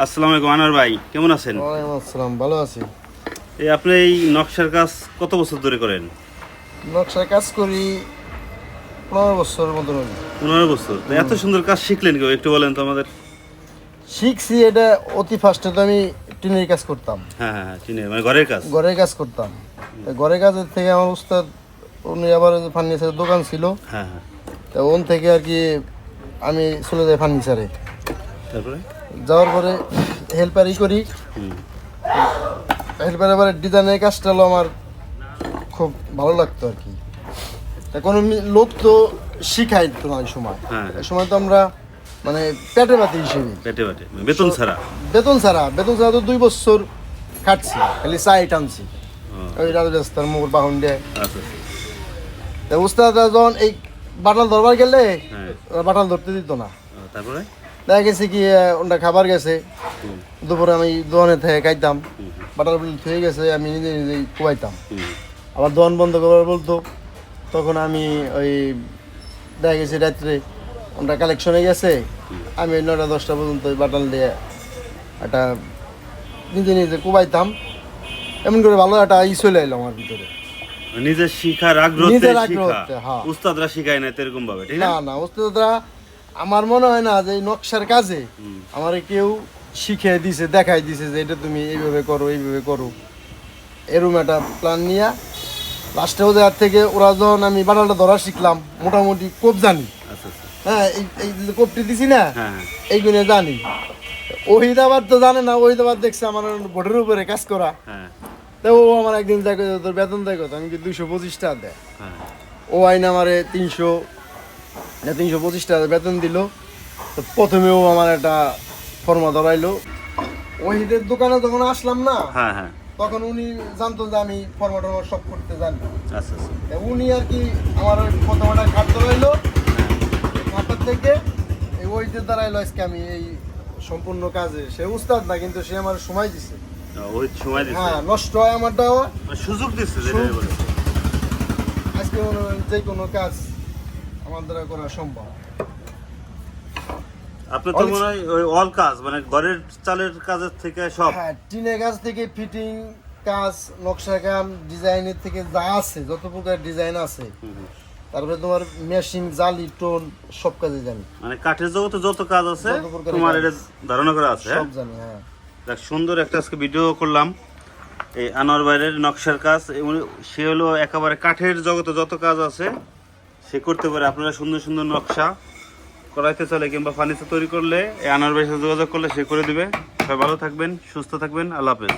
আসসালামু আলাইকুম আনোয়ার ভাই, কেমন আছেন? ওয়ালাইকুম আসসালাম, ভালো আছি। আপনি এই নকশার কাজ কত বছর ধরে করেন? নকশার কাজ করি 15 বছরের মতো হলো। 15 বছর? তো এত সুন্দর কাজ শিখলেন কেউ, একটু বলেন তো আমাদের। শিখছি এটা অতি ফার্স্টে তো আমি টিনের কাজ করতাম, হ্যাঁ হ্যাঁ হ্যাঁ, চিনি, মানে ঘরের কাজ। ঘরের কাজ করতাম। তা ঘরের কাজের থেকে আমার উস্তাদ, উনি আবার ফার্নিচারের দোকান ছিল, হ্যাঁ হ্যাঁ। তা ওন থেকে আর কি আমি চলে যাই ফার্নিচারে। তারপরে? যাওয়ার পরে হেল্পারই করি। হুম। হেল্পার আবার ডিজাইনের কাজটা হলো আমার খুব ভালো লাগতো আর কি। তা কোনো লোক তো শিখাই তো না ওই সময়। হ্যাঁ। ওই সময় তো আমরা মানে পেটে পাতি হিসেবে, পেটে পেটে বেতন ছাড়া? বেতন ছাড়া তো 2 বছর খাটছি, খালি চাই টানছি ও, ওই রাজস্থান মোর বাহন দিয়ে। আচ্ছা আচ্ছা। তা উস্তাদরা যখন এই বাটাল ধরবার গেলে হ্যাঁ। ওরা বাটাল ধরতে দিত না। তারপরে? দেখা গেছে কি ওটা খাবার গেছে, হুম, দুপুরে আমি দোকানে থেকে খাইতাম, হুম, বাটাল বিল থয়ে গেছে, আমি নিজে নিজেই কুয়াইতাম। হুম, আবার দোকান বন্ধ করবার বলতো, তখন আমি ওই দেখা গেছে রাত্রে ওটা কালেকশনে গেছে, আমি 9টা-10টা পর্যন্ত ওই বাটাল দিয়ে একটা নিজে নিজে কুবাইতাম। এমন করে ভালো একটা চলে এলো আমার ভিতরে, নিজের শিখার আগ্রহ, নিজের আগ্রহতে। হ্যাঁ, উস্তাদরা শিখায় না তো এরকম ভাবে, ঠিক না? না ওস্তাদরা আমার মনে হয় না যে এই নকশার কাজে হুম, আমারে কেউ শিখিয়ে দিছে, দেখাই দিছে যে এটা তুমি এইভাবে করো এইভাবে করো, এরকম একটা প্ল্যান নিয়ে লাস্টে ওদের থেকে ওরা যখন আমি বাটালটা ধরা শিখলাম, মোটামুটি কোপ জানি। আচ্ছা আচ্ছা। হ্যাঁ, এই যে কোপটি দিছি না, হ্যাঁ হ্যাঁ এইগুলো জানি। ওহিদ আবার তো জানে না, ওহিদ আবার দেখছে আমার বোর্ডের উপরে কাজ করা। হ্যাঁ তো ও আমার একদিন দেখো তোর বেতন দেখো, আমি কি 225 টাকা দেয়, হ্যাঁ। ও আইন আমারে 325 টাকা বেতন দিল। তো প্রথমে ও আমার একটা ফর্মা ধরাইলো। ওহিদের দোকানে যখন আসলাম না, হ্যাঁ হ্যাঁ। তখন উনি জানতো যে আমি ফর্মা টর্মা সব করতে জানি। আচ্ছা আচ্ছা। তা উনি আর কি আমার ওই প্রথম একটা খাট ধরাইলো, খাটের থেকে এই ওহিদের দ্বারাইলো আজকে আমি এই সম্পূর্ণ কাজে। সে উস্তাদ না, কিন্তু সে আমার সময় দিছে। ওই সময় দিচ্ছে, হ্যাঁ, নষ্ট হয় আমারটাও, সুযোগ দিচ্ছে যেটা সুযোগ বলে। দিছে। আজকে মনে করেন যে কোনো কাজ আমার দ্বারা করা সম্ভব। আপনার তো মনে হয় ওই অল কাজ, মানে ঘরের চালের কাজের থেকে সব? হ্যাঁ, টিনের কাজ থেকে ফিটিং কাজ, নকশা কাম, ডিজাইনের থেকে যা আছে, যত প্রকার ডিজাইন আছে, হুম, হুম। তারপরে তোমার মেশিন, জালি, টোন সব কাজে জানি। মানে কাঠের জগতে যত কাজ আছে যত প্রকারের তোমার কাজ। এটা ধারণা করা আছে? সব জানি, হ্যাঁ। দেখ, সুন্দর একটা আজকে ভিডিও করলাম এই আনোয়ার ভাইয়ের নকশার কাজ। সে হলো একেবারে কাঠের জগতে যত কাজ আছে সে করতে পারে। আপনারা সুন্দর সুন্দর নকশা করাইতে চলে কিংবা ফার্নিচার তৈরি করলে এই আনোয়ার ভাইয়ের সাথে যোগাযোগ করলে সে করে দিবে। সবাই ভালো থাকবেন, সুস্থ থাকবেন, আল্লাহ হাফেজ।